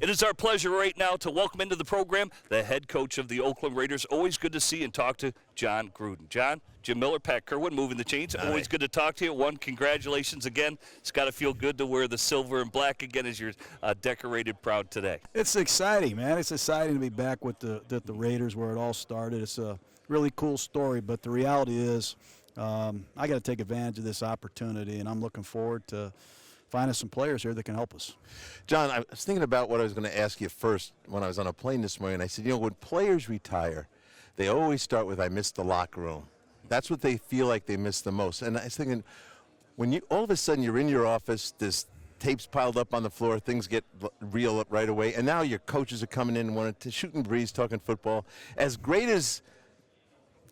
It is our pleasure right now to welcome into the program the head coach of the Oakland Raiders. Always good to see and talk to John Gruden. John, Jim Miller, Pat Kirwan, moving the chains. Always good to talk to you. One, congratulations again. It's got to feel good to wear the silver and black again as you're decorated proud today. It's exciting, man. It's exciting to be back with the Raiders where it all started. It's a really cool story, but the reality is I got to take advantage of this opportunity, and I'm looking forward to finding some players here that can help us. John, I was thinking about what I was going to ask you first when I was on a plane this morning. I said, when players retire, they always start with, I missed the locker room. That's what they feel like they miss the most. And I was thinking, when you all of a sudden you're in your office, this tape's piled up on the floor, things get real right away, and now your coaches are coming in and wanting to shoot and breeze talking football. As great as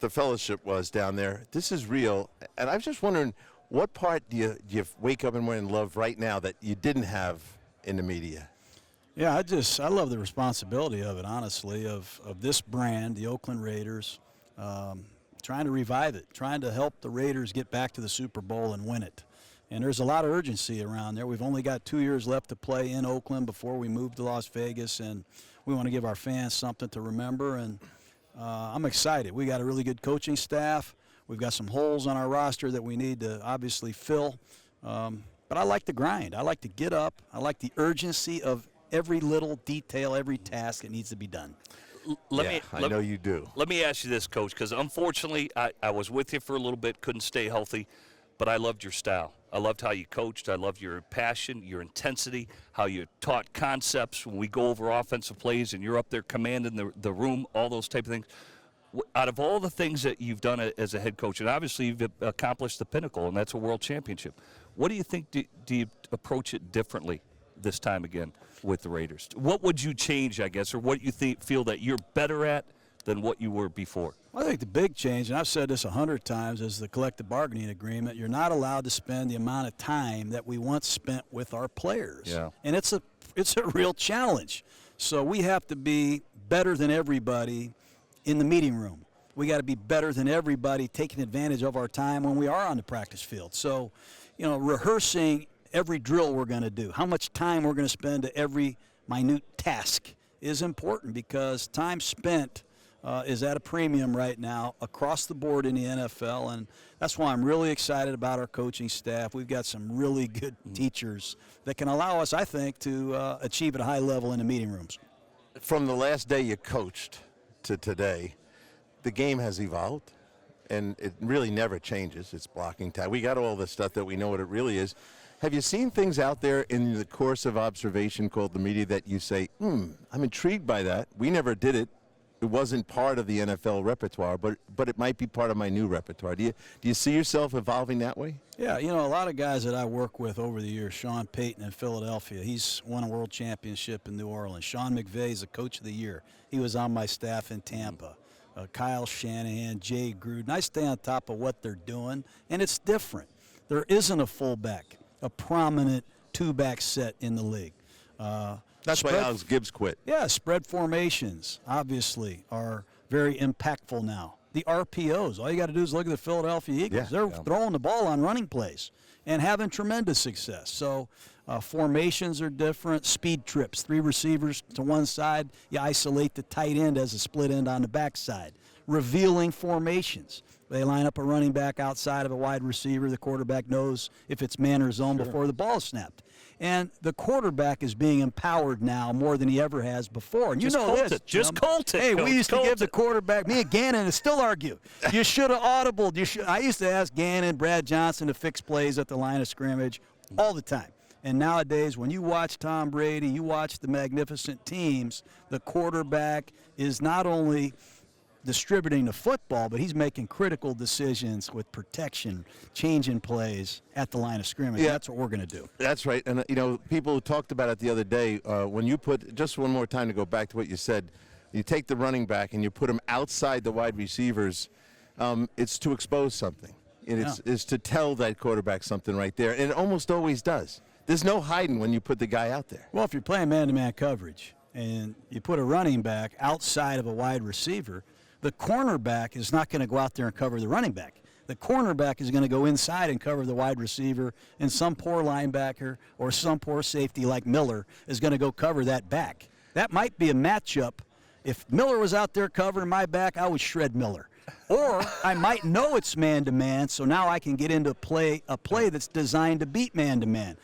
the fellowship was down there, this is real. And I was just wondering, what part do you wake up in the morning and love right now that you didn't have in the media? Yeah, I love the responsibility of it, honestly, of this brand, the Oakland Raiders, trying to revive it, trying to help the Raiders get back to the Super Bowl and win it. And there's a lot of urgency around there. We've only got 2 years left to play in Oakland before we move to Las Vegas, and we want to give our fans something to remember. And I'm excited. We got a really good coaching staff. We've got some holes on our roster that we need to obviously fill. But I like the grind. I like to get up. I like the urgency of every little detail, every task that needs to be done. I know you do. Let me ask you this, Coach, because unfortunately I was with you for a little bit, couldn't stay healthy, but I loved your style. I loved how you coached. I loved your passion, your intensity, how you taught concepts when we go over offensive plays and you're up there commanding the room, all those type of things. Out of all the things that you've done as a head coach, and obviously you've accomplished the pinnacle, and that's a world championship, what do you think, do you approach it differently this time again with the Raiders? What would you change, I guess, or what you feel that you're better at than what you were before? I think the big change, and I've said this 100 times, is the collective bargaining agreement. You're not allowed to spend the amount of time that we once spent with our players. Yeah. And it's a real challenge. So we have to be better than everybody in the meeting room. We got to be better than everybody taking advantage of our time when we are on the practice field. So, rehearsing every drill we're going to do, how much time we're going to spend to every minute task is important, because time spent is at a premium right now across the board in the NFL, and that's why I'm really excited about our coaching staff. We've got some really good teachers that can allow us, I think, to achieve at a high level in the meeting rooms. From the last day you coached to today, the game has evolved, and it really never changes. It's blocking time. We got all the stuff that we know what it really is. Have you seen things out there in the course of observation called the media that you say, I'm intrigued by that. We never did it. It wasn't part of the NFL repertoire, but it might be part of my new repertoire. Do you see yourself evolving that way? Yeah, a lot of guys that I work with over the years, Sean Payton in Philadelphia, he's won a world championship in New Orleans. Sean McVay is the coach of the year. He was on my staff in Tampa. Kyle Shanahan, Jay Gruden. I stay on top of what they're doing, and it's different. There isn't a fullback, a prominent two-back set in the league. That's why Alex Gibbs quit. Yeah, spread formations, obviously, are very impactful now. The RPOs, all you got to do is look at the Philadelphia Eagles. They're throwing the ball on running plays and having tremendous success. So formations are different. Speed trips, 3 receivers to one side. You isolate the tight end as a split end on the backside. Revealing formations. They line up a running back outside of a wide receiver. The quarterback knows if it's man or zone before the ball is snapped. And the quarterback is being empowered now more than he ever has before. And Just Colt it. Hey, we used to give the quarterback, me and Gannon still argue, you should have audibled. I used to ask Gannon, Brad Johnson to fix plays at the line of scrimmage all the time. And nowadays, when you watch Tom Brady, you watch the magnificent teams, the quarterback is not only distributing the football, but he's making critical decisions with protection, changing plays at the line of scrimmage. Yeah. That's what we're going to do. That's right. And, people talked about it the other day. When you put, just one more time to go back to what you said, you take the running back and you put him outside the wide receivers, it's to expose something. And it's to tell that quarterback something right there. And it almost always does. There's no hiding when you put the guy out there. Well, if you're playing man-to-man coverage and you put a running back outside of a wide receiver, the cornerback is not going to go out there and cover the running back. The cornerback is going to go inside and cover the wide receiver, and some poor linebacker or some poor safety like Miller is going to go cover that back. That might be a matchup. If Miller was out there covering my back, I would shred Miller. Or I might know it's man-to-man, so now I can get into a play that's designed to beat man-to-man.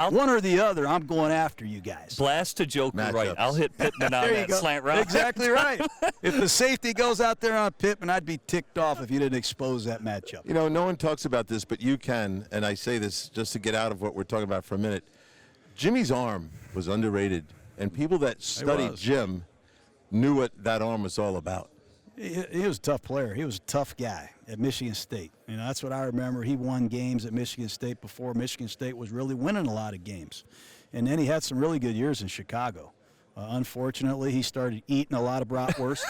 One or the other, I'm going after you guys. Blast a joker right. I'll hit Pittman on that slant route. Exactly right. If the safety goes out there on Pittman, I'd be ticked off if you didn't expose that matchup. You know, no one talks about this, but you can, and I say this just to get out of what we're talking about for a minute. Jimmy's arm was underrated, and people that studied Jim knew what that arm was all about. He was a tough player. He was a tough guy at Michigan State. You know, that's what I remember. He won games at Michigan State before Michigan State was really winning a lot of games. And then he had some really good years in Chicago. Unfortunately, he started eating a lot of bratwurst.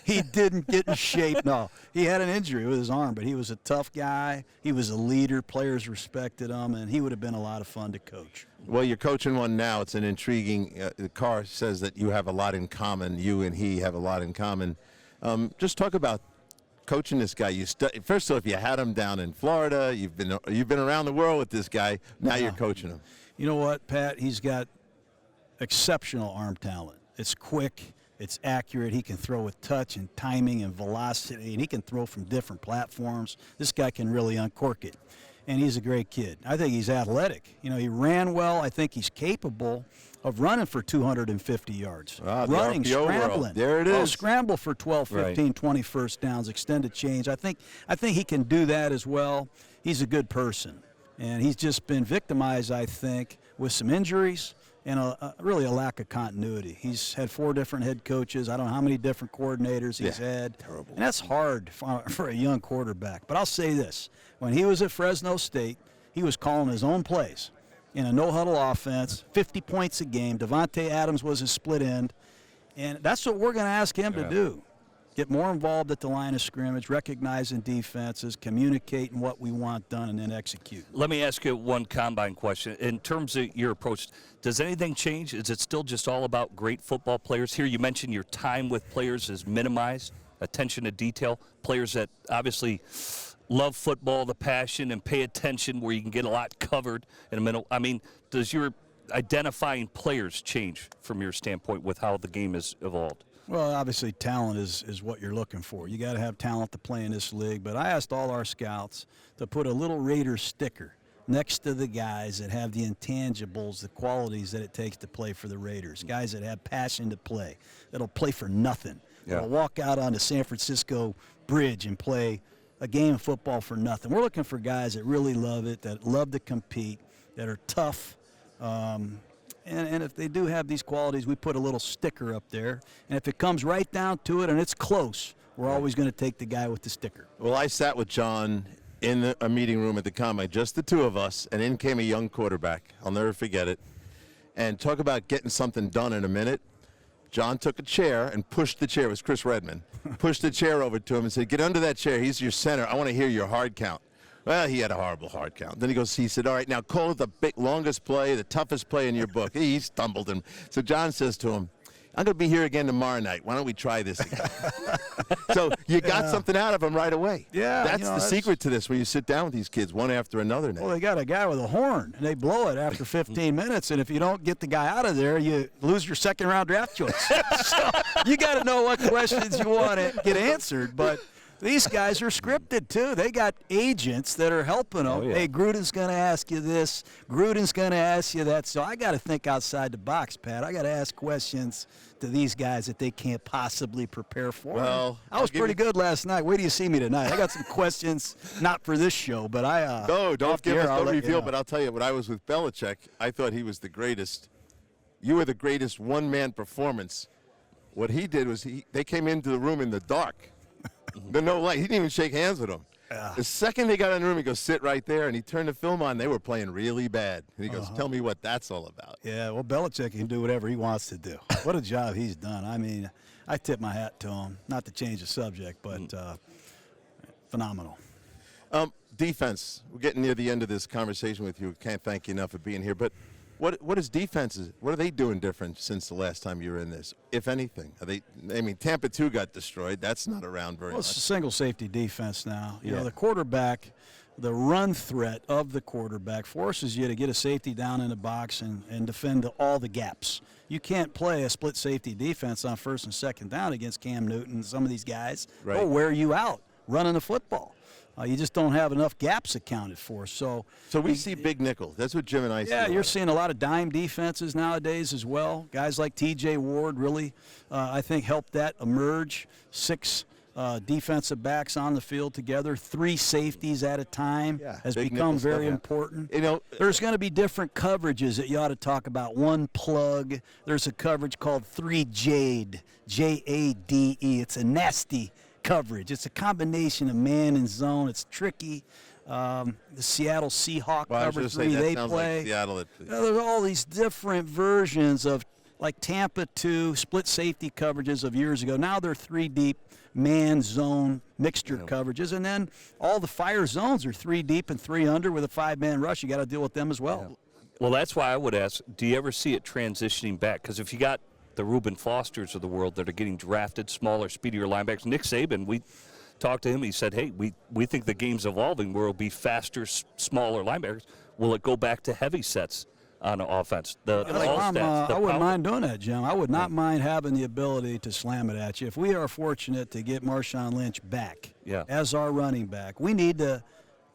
He didn't get in shape. No, he had an injury with his arm, but he was a tough guy. He was a leader. Players respected him, and he would have been a lot of fun to coach. Well, you're coaching one now. It's an intriguing. The car says that you have a lot in common. You and he have a lot in common. Just talk about coaching this guy. First off, you had him down in Florida. You've been around the world with this guy. Now you're coaching him. You know what, Pat? He's got exceptional arm talent. It's quick. It's accurate. He can throw with touch and timing and velocity, and he can throw from different platforms. This guy can really uncork it, and he's a great kid. I think he's athletic. You know, he ran well. I think he's capable of running for 250 yards. Running, scrambling. There it is. Scramble for 12, 15, 20 first downs, extended change. I think he can do that as well. He's a good person, and he's just been victimized, I think, with some injuries and really a lack of continuity. He's had 4 different head coaches. I don't know how many different coordinators he's had. Terrible. And that's hard for a young quarterback. But I'll say this. When he was at Fresno State, he was calling his own plays in a no-huddle offense, 50 points a game. Devontae Adams was his split end. And that's what we're going to ask him to do. Get more involved at the line of scrimmage, recognizing defenses, communicating what we want done, and then execute. Let me ask you one combine question. In terms of your approach, does anything change? Is it still just all about great football players? Here you mentioned your time with players is minimized, attention to detail, players that obviously love football, the passion, and pay attention where you can get a lot covered in a minute. I mean, does your identifying players change from your standpoint with how the game has evolved? Well, obviously talent is what you're looking for. You got to have talent to play in this league. But I asked all our scouts to put a little Raiders sticker next to the guys that have the intangibles, the qualities that it takes to play for the Raiders. Guys that have passion to play, that'll play for nothing. That'll walk out on the San Francisco Bridge and play a game of football for nothing. We're looking for guys that really love it, that love to compete, that are tough. And if they do have these qualities, we put a little sticker up there. And if it comes right down to it and it's close, we're always going to take the guy with the sticker. Well, I sat with John in a meeting room at the Combine, just the two of us, and in came a young quarterback. I'll never forget it. And talk about getting something done in a minute. John took a chair and pushed the chair. It was Chris Redman. Pushed the chair over to him and said, "Get under that chair. He's your center. I want to hear your hard count." Well, he had a horrible hard count. Then he said, "All right, now call it the longest play, the toughest play in your book." He stumbled him. So John says to him, "I'm going to be here again tomorrow night. Why don't we try this again?" So you got something out of him right away. Yeah. That's the secret to this, where you sit down with these kids one after another now. Well, they got a guy with a horn, and they blow it after 15 minutes, and if you don't get the guy out of there, you lose your second-round draft choice. So you got to know what questions you want to get answered, but these guys are scripted, too. They got agents that are helping them. Hey, Gruden's going to ask you this. Gruden's going to ask you that. So I got to think outside the box, Pat. I got to ask questions to these guys that they can't possibly prepare for. Well, I was pretty good last night. Wait till you see me tonight. I got some questions, not for this show, but I No, don't give us, don't reveal, you know. but I'll tell you, when I was with Belichick, I thought he was the greatest. You were the greatest one-man performance. What he did was they came into the room in the dark. There's no light. He didn't even shake hands with them. The second they got in the room, he goes, "Sit right there," and he turned the film on. They were playing really bad. And he goes, "Tell me what that's all about." Yeah, well, Belichick can do whatever he wants to do. What a job he's done. I mean, I tip my hat to him. Not to change the subject, but phenomenal. Defense. We're getting near the end of this conversation with you. Can't thank you enough for being here. But What is defenses? What are they doing different since the last time you were in this, if anything? Are they? I mean, Tampa 2 got destroyed. That's not around very Well, much. it's a single safety defense now. You Yeah. know, the quarterback, the run threat of the quarterback forces you to get a safety down in the box and defend all the gaps. You can't play a split safety defense on first and second down against Cam Newton and some of these guys. Right. They'll wear you out running the football. You just don't have enough gaps accounted for. So We see big nickel. That's what Jim and I see. yeah, a you're lot of. seeing a lot of dime defenses nowadays as well. Guys like T.J. Ward really, I think, helped that emerge. 6 defensive backs on the field together, 3 safeties at a time has big become nickel stuff, very yeah. important. You know, There's going to be different coverages that you ought to talk about. One plug. There's a coverage called 3 Jade, J-A-D-E. It's a nasty coverage. It's a combination of man and zone. It's tricky. The Seattle Seahawk well, I was cover gonna 3 say, that they sounds play. like Seattle. There's all these different versions of like Tampa 2 split safety coverages of years ago. Now they're 3 deep man zone mixture coverages, and then all the fire zones are 3 deep and 3 under with a 5-man rush. You got to deal with them as well. Well, that's why I would ask, do you ever see it transitioning back? Because if you got the Reuben Fosters of the world that are getting drafted, smaller, speedier linebackers, Nick Saban, we talked to him, he said, hey, we think the game's evolving where it'll be faster, smaller linebackers. Will it go back to heavy sets on offense? I wouldn't mind doing that, Jim. I would not mind having the ability to slam it at you. If we are fortunate to get Marshawn Lynch back as our running back, we need to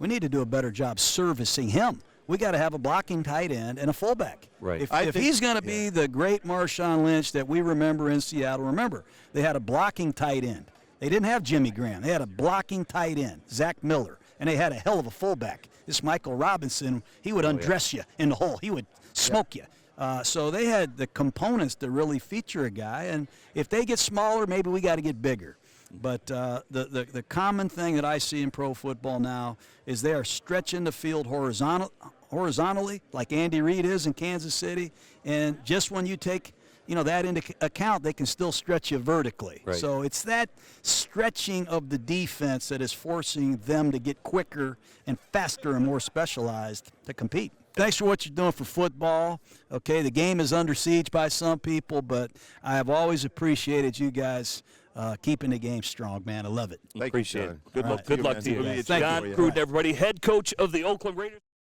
do a better job servicing him. We got to have a blocking tight end and a fullback. Right. If he's going to be the great Marshawn Lynch that we remember in Seattle, remember, they had a blocking tight end. They didn't have Jimmy Graham. They had a blocking tight end, Zach Miller, and they had a hell of a fullback. This Michael Robinson, he would undress you in the hole. He would smoke you. So they had the components to really feature a guy, and if they get smaller, maybe we got to get bigger. But the common thing that I see in pro football now is they are stretching the field horizontally, like Andy Reid is in Kansas City, and just when you take that into account, they can still stretch you vertically. Right. So it's that stretching of the defense that is forcing them to get quicker and faster and more specialized to compete. Thanks for what you're doing for football. Okay, the game is under siege by some people, but I have always appreciated you guys keeping the game strong, man. I love it. Appreciate it. Good luck Good luck to you. man. John Gruden, everybody, head coach of the Oakland Raiders.